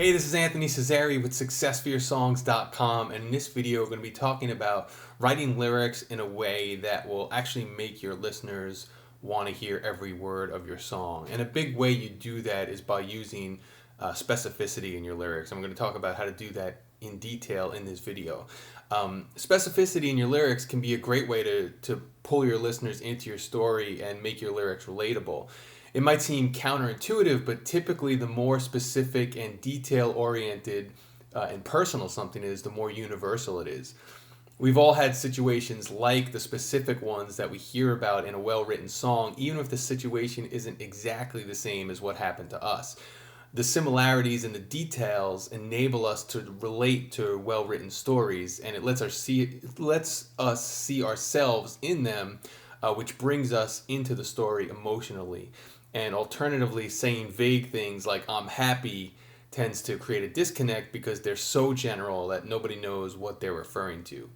Hey, this is Anthony Cesari with SuccessForYourSongs.com, and in this video, we're going to be talking about writing lyrics in a way that will actually make your listeners want to hear every word of your song. And a big way you do that is by using specificity in your lyrics. I'm going to talk about how to do that in detail in this video. Specificity in your lyrics can be a great way to pull your listeners into your story and make your lyrics relatable. It might seem counterintuitive, but typically the more specific and detail-oriented and personal something is, the more universal it is. We've all had situations like the specific ones that we hear about in a well-written song, even if the situation isn't exactly the same as what happened to us. The similarities and the details enable us to relate to well-written stories, and it lets us see ourselves in them, which brings us into the story emotionally. And alternatively, saying vague things like "I'm happy" tends to create a disconnect because they're so general that nobody knows what they're referring to.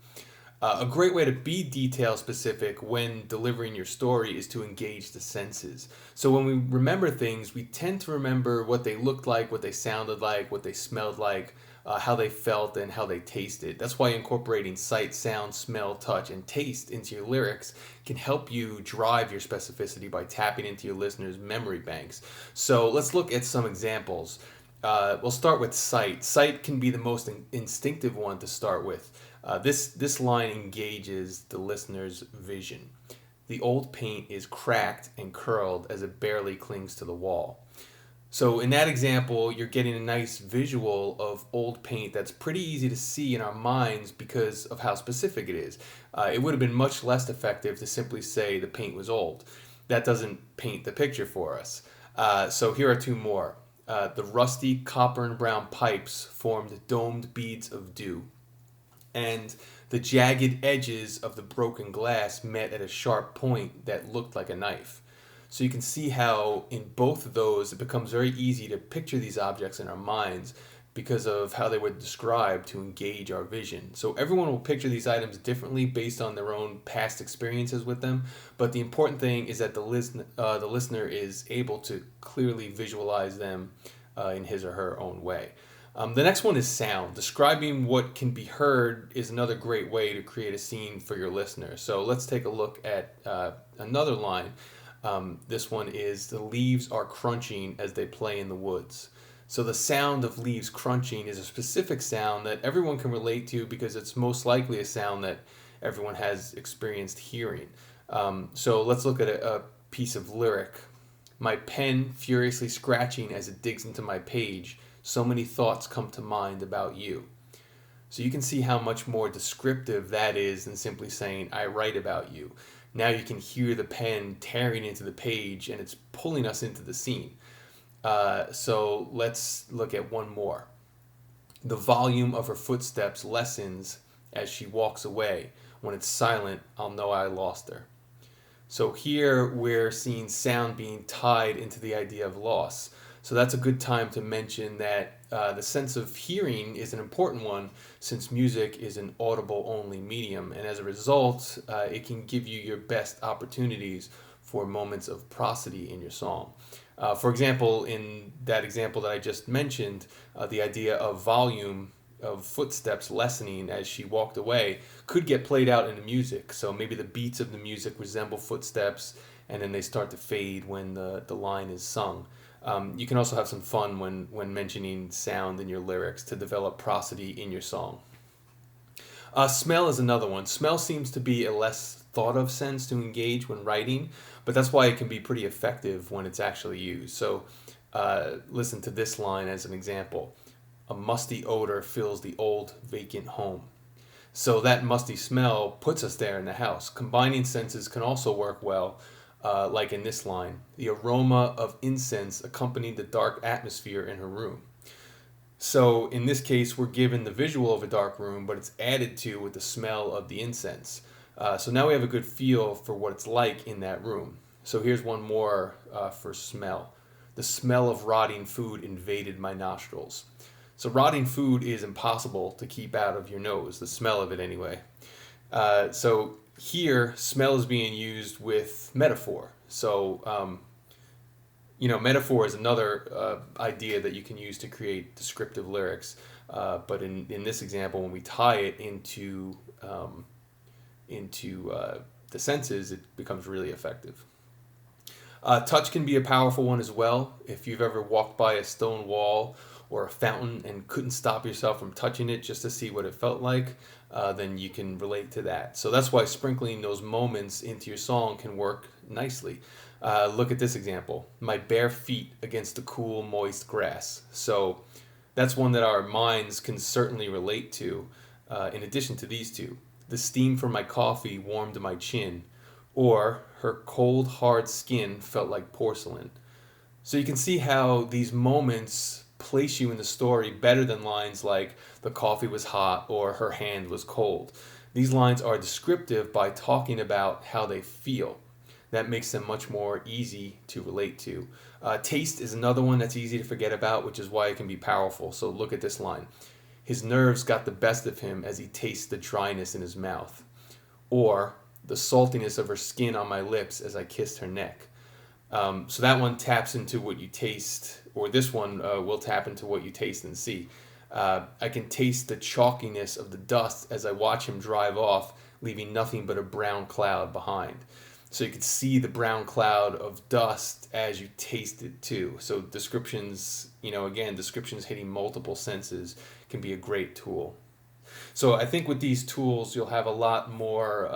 A great way to be detail specific when delivering your story is to engage the senses. So when we remember things, we tend to remember what they looked like, what they sounded like, what they smelled like, how they felt, and how they tasted. That's why incorporating sight, sound, smell, touch, and taste into your lyrics can help you drive your specificity by tapping into your listeners' memory banks. So let's look at some examples. We'll start with sight. Sight can be the most instinctive one to start with. This line engages the listener's vision. The old paint is cracked and curled as it barely clings to the wall. So in that example, you're getting a nice visual of old paint that's pretty easy to see in our minds because of how specific it is. It would have been much less effective to simply say the paint was old. That doesn't paint the picture for us. So here are two more. The rusty copper and brown pipes formed domed beads of dew, and the jagged edges of the broken glass met at a sharp point that looked like a knife. So you can see how in both of those it becomes very easy to picture these objects in our minds because of how they were described to engage our vision. So everyone will picture these items differently based on their own past experiences with them, but the important thing is that the listener is able to clearly visualize them in his or her own way. The next one is sound. Describing what can be heard is another great way to create a scene for your listener. So let's take a look at another line. This one is, the leaves are crunching as they play in the woods. So the sound of leaves crunching is a specific sound that everyone can relate to because it's most likely a sound that everyone has experienced hearing. So let's look at a piece of lyric. My pen furiously scratching as it digs into my page. So many thoughts come to mind about you. So you can see how much more descriptive that is than simply saying, I write about you. Now you can hear the pen tearing into the page and it's pulling us into the scene. So let's look at one more. The volume of her footsteps lessens as she walks away. When it's silent, I'll know I lost her. So here we're seeing sound being tied into the idea of loss. So that's a good time to mention that the sense of hearing is an important one since music is an audible only medium, and as a result, it can give you your best opportunities for moments of prosody in your song. For example, in that example that I just mentioned, the idea of volume of footsteps lessening as she walked away could get played out in the music. So maybe the beats of the music resemble footsteps and then they start to fade when the line is sung. You can also have some fun when mentioning sound in your lyrics to develop prosody in your song. Smell is another one. Smell seems to be a less thought of sense to engage when writing, but that's why it can be pretty effective when it's actually used. So listen to this line as an example. A musty odor fills the old vacant home. So that musty smell puts us there in the house. Combining senses can also work well, like in this line. The aroma of incense accompanied the dark atmosphere in her room. So in this case, we're given the visual of a dark room, but it's added to with the smell of the incense. So now we have a good feel for what it's like in that room. So here's one more for smell. The smell of rotting food invaded my nostrils. So rotting food is impossible to keep out of your nose, the smell of it anyway. So here, smell is being used with metaphor. So Metaphor is another idea that you can use to create descriptive lyrics. But in this example, when we tie it into the senses, it becomes really effective. Touch can be a powerful one as well. If you've ever walked by a stone wall or a fountain and couldn't stop yourself from touching it just to see what it felt like, then you can relate to that. So that's why sprinkling those moments into your song can work nicely. Look at this example: my bare feet against the cool, moist grass. So that's one that our minds can certainly relate to. In addition to these two, the steam from my coffee warmed my chin, or her cold, hard skin felt like porcelain. So you can see how these moments place you in the story better than lines like the coffee was hot or her hand was cold. These lines are descriptive by talking about how they feel. That makes them much more easy to relate to. Taste is another one that's easy to forget about, which is why it can be powerful. So look at this line: his nerves got the best of him as he tastes the dryness in his mouth. Or the saltiness of her skin on my lips as I kissed her neck. So that one taps into what you taste, or this one will tap into what you taste and see. I can taste the chalkiness of the dust as I watch him drive off, leaving nothing but a brown cloud behind. So you can see the brown cloud of dust as you taste it too. So descriptions, descriptions hitting multiple senses can be a great tool. So I think with these tools, you'll have a lot more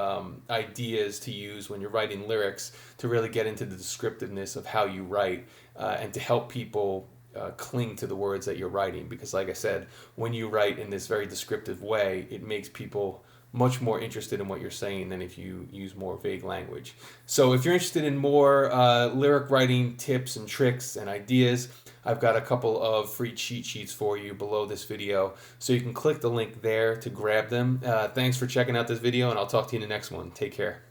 ideas to use when you're writing lyrics to really get into the descriptiveness of how you write, and to help people cling to the words that you're writing. Because like I said, when you write in this very descriptive way, it makes people much more interested in what you're saying than if you use more vague language. So if you're interested in more lyric writing tips and tricks and ideas, I've got a couple of free cheat sheets for you below this video, so you can click the link there to grab them. Thanks for checking out this video, and I'll talk to you in the next one. Take care.